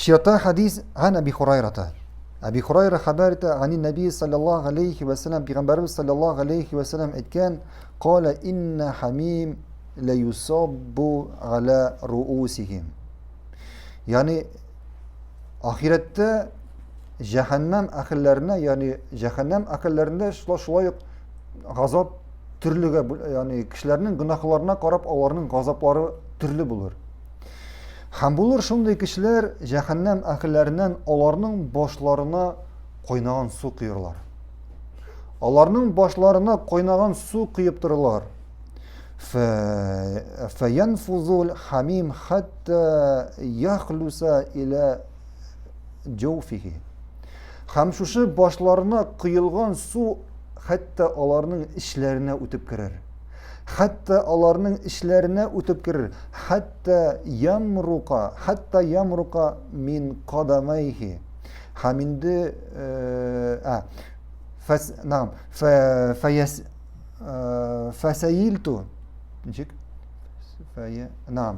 شرطة حديث عن أبي هريرة. أبي هريرة خبرت عن النبي صلى الله عليه وسلم بغنبر صلى الله عليه وسلم كان قال إن حميم ليصب على رؤوسهم. يعني ahirette cehennem ehillerine, yani cehennem ehillerinde şulay gazap türlüge, yani kişilerinin günahlarına karab onların gazapları türlü bulur. Hem bulur şunday kişiler cehennem ehillerinden onların başlarına koynagan su kıyırlar. Onların başlarına koynagan su kıyıptırırlar. فَيَنْفُذُ الْحَمِيمُ حَتَّى يَخْلُسَ إِلَى جَوْفِهِ. Hem şuşu başlarına kıyılgan su hatta onların işlerine ötüp girer. Hatta onların işlerine ötüp girer. Hatta yamruka min qadamayhi. Haminde فسيلت نعم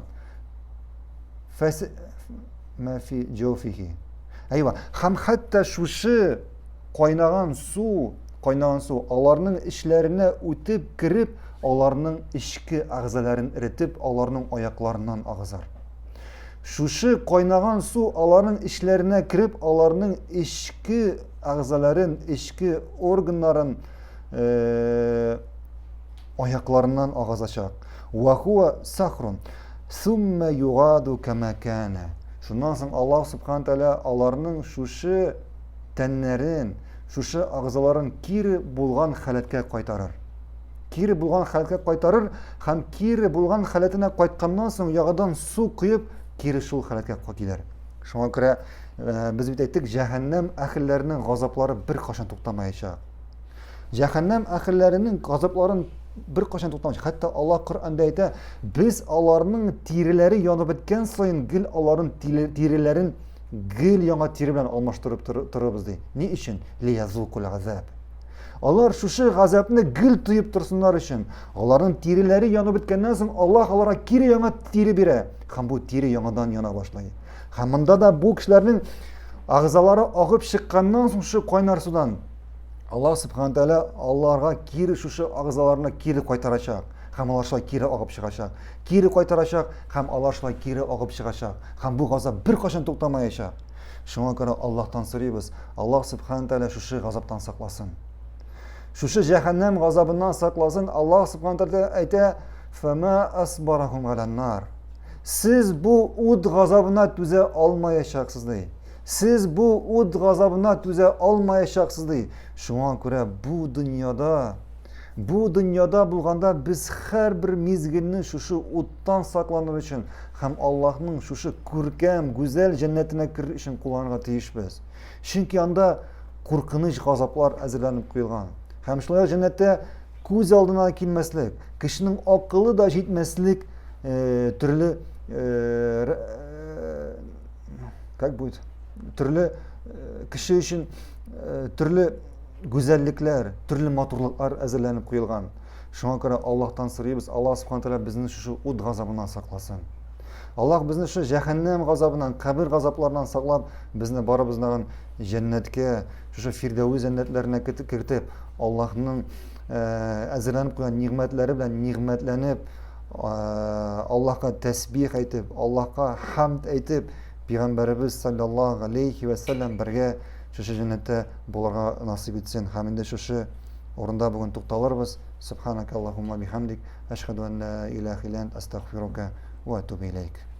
ما في جوفه. Eyvah. Hem hatta şuşu kaynagan su onların işlerine ötüp girip onların içki ağzalarını eritip onların ayaklarından ağzar. Şuşu kaynagan su onların işlerine girip onların içki ağzaların, içki organların ayaklarından ağzacak. Ve huve sahrun thumme yugadu kema kana. Şundan sonra Allah subhanahu teala onların şuşu tenlerin, şuşu ağzaların kiri bulgan haletke kaytarır. Kiri bulgan haletke kaytarır, hem kiri bulgan haletine kaytkandan sonra yağdan su kıyıp kiri şul haletke gider. Şuna göre biz bittik cehennem ehillerinin gazapları bir kaşan toxtamayacak. Cehennem ehillerinin gazapların bir kaşan toxtamayacak. Hatta Allah Kur'an'da ayta biz onların tirileri yanıp bitken sayın gil onların tirilerin gil yana tiri bilen almıştırıp dururuz diye. Ne için? Liyazukul azab. Onlar şuşu gazapını gil tuyup dursunlar için. Onların tirileri yanıp bitkenden sonra Allah onlara kiri yana tiri bire. Hem bu tiri yanadan yana başlayı. Hamında da bu kişilerin ağzaları ağıp çıkkandan sonra şu kaynar sudan Allah subhanahu teala onlara kiri şuşu ağzalarına kiri kaytaracak. Hem onlarla kiri ağıp çıkacak. Kiri kaytaracak. Hem onlarla kiri ağıp çıkacak. Hem bu gazap bir kaşan toxtamayacak. Şuna göre Allah'tan soruyoruz. Allah subhanahu teala şuşu gazaptan saklasın. Şuşu cehennem gazabından saklasın. Allah subhanahu teala ayta فَمَا أَصْبَرَهُمْ عَلَى النَّارِ. Siz bu ud gazabına düze almayacaksınız değil. Siz bu ud gazabına düze almayacaksınız değil. Şuna göre bu dünyada bulganda biz her bir mizgilini şuşu uddan saklanır için hem Allah'ın şuşu kurkem, güzel cennetine girir için kullanırga tiyişbez. Çünkü anda korkunç gazaplar hazırlanıp koyulgan. Hem şunlar cennette göz aldına kilmeslik, kişinin akıllı da jetmeslik türlü türlü kişi için türlü güzellikler, türlü maturluklar hazırlanıp koyulgan. Şuna göre Allah'tan soruyoruz. Allah subhanahu teala bizni şu ud gazabından saklasın. Allah bizni şu cehennem gazabından, kabir gazaplarından saklap bizni barabızdan cennetke, şu firdevs cennetlerine kiritip Allah'ın hazırlanıp koygan nimetleri bilen nimetlenip Allah'a tesbih aytip, Allah'a hamd aytip Peygamberimiz sallallahu aleyhi ve sellem birge şu cennette bularga nasip etsin. Haminde şu orunda bugün toxtalarız. Subhanakallahumma bihamdik. Eşhedü en la ilahe illa ente estağfiruke ve etûbü ileyk.